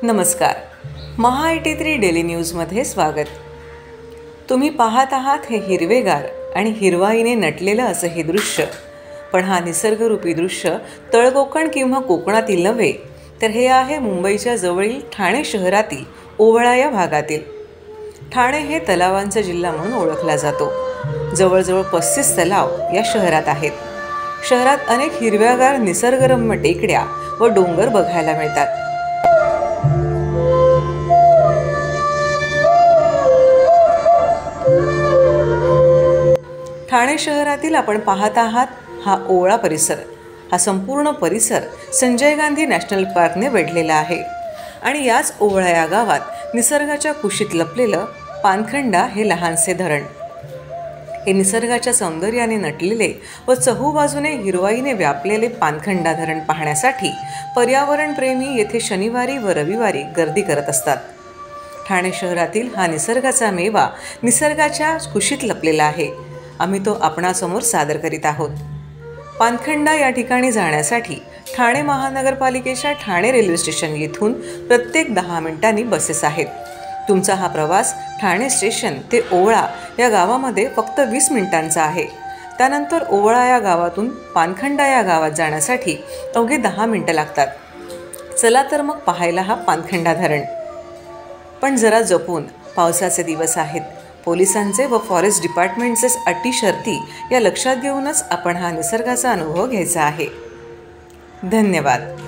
नमस्कार. महा 83 डेली न्यूजमध्ये स्वागत. तुम्ही पाहत आहात हे हिरवेगार आणि हिरवाईने नटलेलं असं हे दृश्य. पण हा निसर्गरूपी दृश्य तळकोकण किंवा कोकणातील नव्हे, तर हे आहे मुंबईच्या जवळील ठाणे शहरातील ओवळा या भागातील. ठाणे हे तलावांचा जिल्हा म्हणून ओळखला जातो. जवळजवळ 35 तलाव या शहरात आहेत. शहरात अनेक हिरव्यागार निसर्गरम्य टेकड्या व डोंगर बघायला मिळतात. ठाणे शहरातील आपण पाहत आहात हा ओवळा परिसर. हा संपूर्ण परिसर संजय गांधी नॅशनल पार्कने वेढलेला आहे. आणि याच ओवळा या गावात निसर्गाच्या कुशीत लपलेलं पानखंडा हे लहानसे धरण. हे निसर्गाच्या सौंदर्याने नटलेले व चहूबाजूने हिरवाईने व्यापलेले पानखंडा धरण पाहण्यासाठी पर्यावरणप्रेमी येथे शनिवारी व रविवारी गर्दी करत असतात. ठाणे शहरातील हा निसर्गाचा मेवा निसर्गाच्या कुशीत लपलेला आहे. आम्ही तो आपणासमोर सादर करीत आहोत. पानखंडा या ठिकाणी जाण्यासाठी ठाणे महानगरपालिकेच्या ठाणे रेल्वे स्टेशन येथून प्रत्येक 10 मिनिटांनी बसेस आहेत. तुमचा हा प्रवास ठाणे स्टेशन ते ओवळा या गावामध्ये फक्त 20 मिनिटांचा आहे. त्यानंतर ओवळा या गावातून पानखंडा या गावात जाण्यासाठी अवघे 10 मिनिटं लागतात. चला तर मग पाहायला हा पानखंडा धरण. पण जरा जपून, पावसाचे दिवस आहेत. पोलिसांचे व फॉरेस्ट डिपार्टमेंटचे अटी शर्ती या लक्षात घेऊनच आपण हा निसर्गाचा अनुभव घ्यायचा आहे. धन्यवाद.